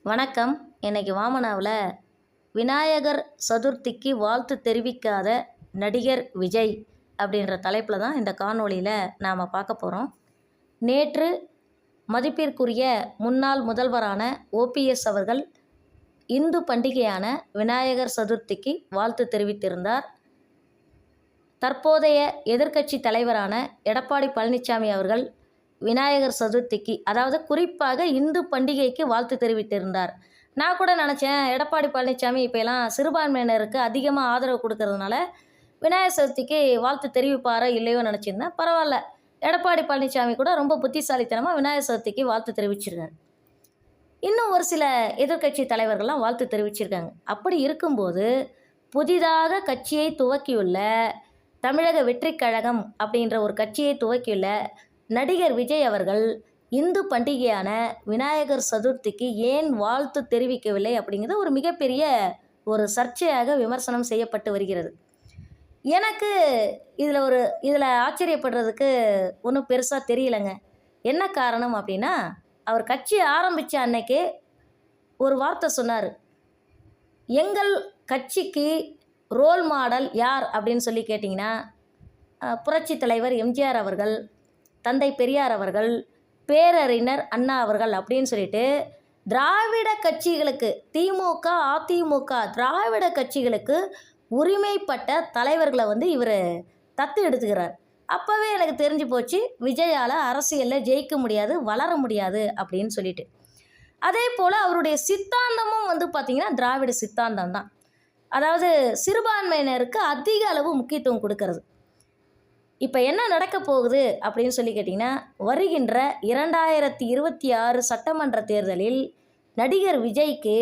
வணக்கம். இன்னைக்கு வாமனாவில் விநாயகர் சதுர்த்திக்கு வாழ்த்து தெரிவிக்காத நடிகர் விஜய் அப்படின்ற தலைப்பில் தான் இந்த காணொளியில் நாம் பார்க்க போகிறோம். நேற்று மதிப்பிற்குரிய முன்னாள் முதல்வரான ஓபிஎஸ் அவர்கள் இந்து பண்டிகையான விநாயகர் சதுர்த்திக்கு வாழ்த்து தெரிவித்திருந்தார். தற்போதைய எதிர்க்கட்சி தலைவரான எடப்பாடி பழனிசாமி அவர்கள் விநாயகர் சதுர்த்திக்கு, அதாவது குறிப்பாக இந்து பண்டிகைக்கு வாழ்த்து தெரிவித்திருந்தார். நான் கூட நினச்சேன், எடப்பாடி பழனிசாமி இப்போலாம் சிறுபான்மையினருக்கு அதிகமாக ஆதரவு கொடுக்கறதுனால விநாயகர் சதுர்த்திக்கு வாழ்த்து தெரிவிப்பாரோ இல்லையோ நினச்சிருந்தேன். பரவாயில்ல, எடப்பாடி பழனிசாமி கூட ரொம்ப புத்திசாலித்தனமாக விநாயகர் சதுர்த்திக்கு வாழ்த்து தெரிவிச்சிருக்காரு. இன்னும் ஒரு சில எதிர்க்கட்சி தலைவர்கள்லாம் வாழ்த்து தெரிவிச்சிருக்காங்க. அப்படி இருக்கும்போது புதிதாக கட்சியை துவக்கியுள்ள தமிழக வெற்றிக் கழகம் அப்படின்ற ஒரு கட்சியை துவக்கியுள்ள நடிகர் விஜய் அவர்கள் இந்து பண்டிகையான விநாயகர் சதுர்த்திக்கு ஏன் வாழ்த்து தெரிவிக்கவில்லை அப்படிங்கிறது ஒரு மிகப்பெரிய ஒரு சர்ச்சையாக விமர்சனம் செய்யப்பட்டு வருகிறது. எனக்கு இதில் ஆச்சரியப்படுறதுக்கு ஒன்றும் பெருசாக தெரியலைங்க. என்ன காரணம் அப்படின்னா, அவர் கட்சி ஆரம்பித்த அன்னைக்கே ஒரு வார்த்தை சொன்னார். எங்கள் கட்சிக்கு ரோல் மாடல் யார் அப்படின்னு சொல்லி கேட்டிங்கன்னா, புரட்சி தலைவர் எம்ஜிஆர் அவர்கள், தந்தை பெரியார் அவர்கள், பேரறிஞர் அண்ணா அவர்கள் அப்படின்னு சொல்லிட்டு திராவிட கட்சிகளுக்கு, திமுக, அதிமுக திராவிட கட்சிகளுக்கு உரிமைப்பட்ட தலைவர்களை இவர் தத்து எடுத்துக்கிறார். அப்போவே எனக்கு தெரிஞ்சு போச்சு, விஜயால் அரசியலில் ஜெயிக்க முடியாது, வளர முடியாது அப்படின்னு சொல்லிட்டு. அதே போல் அவருடைய சித்தாந்தமும் பார்த்திங்கன்னா திராவிட சித்தாந்தம் தான். அதாவது சிறுபான்மையினருக்கு அதிக அளவு முக்கியத்துவம் கொடுக்கறது. இப்போ என்ன நடக்க போகுது அப்படின்னு சொல்லி கேட்டிங்கன்னா, வருகின்ற 2026 சட்டமன்ற தேர்தலில் நடிகர் விஜய்க்கு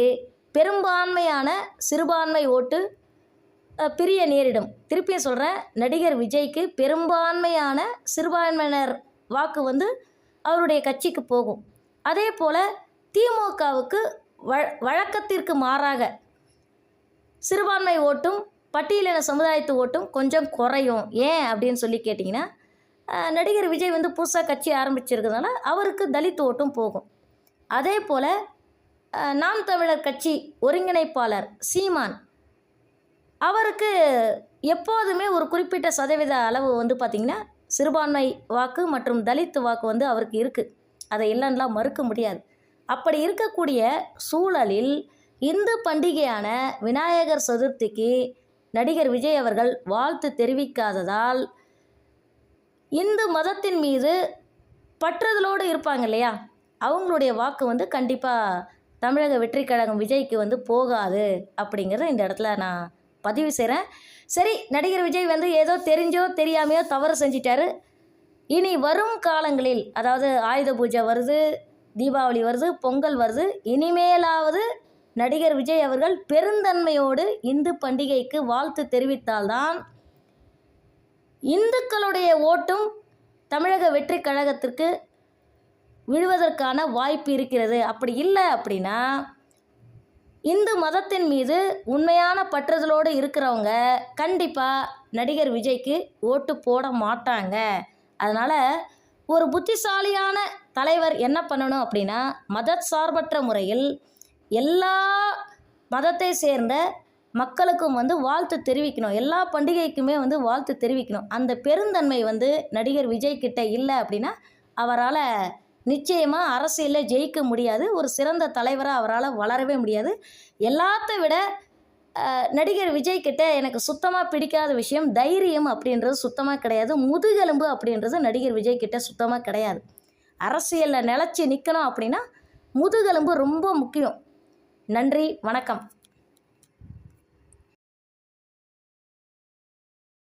பெரும்பான்மையான சிறுபான்மை ஓட்டு பிரிய நேரிடும். திருப்பியும் சொல்கிறேன், நடிகர் விஜய்க்கு பெரும்பான்மையான சிறுபான்மையினர் வாக்கு அவருடைய கட்சிக்கு போகும். அதே போல் திமுகவுக்கு வழக்கத்திற்கு மாறாக சிறுபான்மை ஓட்டும் பட்டியலின சமுதாயத்து ஓட்டும் கொஞ்சம் குறையும். ஏன் அப்படின்னு சொல்லி கேட்டிங்கன்னா, நடிகர் விஜய் புதுசாக கட்சி ஆரம்பிச்சிருக்கிறதுனால அவருக்கு தலித் ஓட்டும் போகும். அதே போல் நாம் தமிழர் கட்சி ஒருங்கிணைப்பாளர் சீமான், அவருக்கு எப்போதுமே ஒரு குறிப்பிட்ட சதவீத அளவு பார்த்திங்கன்னா சிறுபான்மை வாக்கு மற்றும் தலித் வாக்கு அவருக்கு இருக்குது. அதை இல்லைன்னா மறுக்க முடியாது. அப்படி இருக்கக்கூடிய சூழலில் இந்து பண்டிகையான விநாயகர் சதுர்த்திக்கு நடிகர் விஜய் அவர்கள் வாழ்த்து தெரிவிக்காததால் இந்து மதத்தின் மீது பற்றுதலோடு இருப்பாங்க இல்லையா, அவங்களுடைய வாக்கு கண்டிப்பாக தமிழக வெற்றிக் கழகம் விஜய்க்கு போகாது அப்படிங்கிறத இந்த இடத்துல நான் பதிவு செய்கிறேன். சரி, நடிகர் விஜய் ஏதோ தெரிஞ்சோ தெரியாமையோ தவறு செஞ்சிட்டாரு. இனி வரும் காலங்களில், அதாவது ஆயுத பூஜை வருது, தீபாவளி வருது, பொங்கல் வருது, இனிமேலாவது நடிகர் விஜய் அவர்கள் பெருந்தன்மையோடு இந்து பண்டிகைக்கு வாழ்த்து தெரிவித்தால்தான் இந்துக்களுடைய ஓட்டும் தமிழக வெற்றிக் கழகத்திற்கு விழுவதற்கான வாய்ப்பு இருக்கிறது. அப்படி இல்லை அப்படின்னா இந்து மதத்தின் மீது உண்மையான பற்றுதலோடு இருக்கிறவங்க கண்டிப்பாக நடிகர் விஜய்க்கு ஓட்டு போட மாட்டாங்க. அதனால் ஒரு புத்திசாலியான தலைவர் என்ன பண்ணணும் அப்படின்னா, மத சார்பற்ற முறையில் எல்லா மதத்தை சேர்ந்த மக்களுக்கும் வாழ்த்து தெரிவிக்கணும். எல்லா பண்டிகைக்குமே வாழ்த்து தெரிவிக்கணும். அந்த பெருந்தன்மை நடிகர் விஜய் கிட்ட இல்லை அப்படின்னா அவரால் நிச்சயமாக அரசியலில் ஜெயிக்க முடியாது. ஒரு சிறந்த தலைவராக அவரால் வளரவே முடியாது. எல்லாத்த விட நடிகர் விஜய் கிட்ட எனக்கு சுத்தமாக பிடிக்காத விஷயம் தைரியம் அப்படின்றது சுத்தமாக கிடையாது. முதுகெலும்பு அப்படின்றது நடிகர் விஜய் கிட்ட சுத்தமாக கிடையாது. அரசியலில் நிலச்சி நிற்கணும் அப்படின்னா முதுகெலும்பு ரொம்ப முக்கியம். நன்றி, வணக்கம்.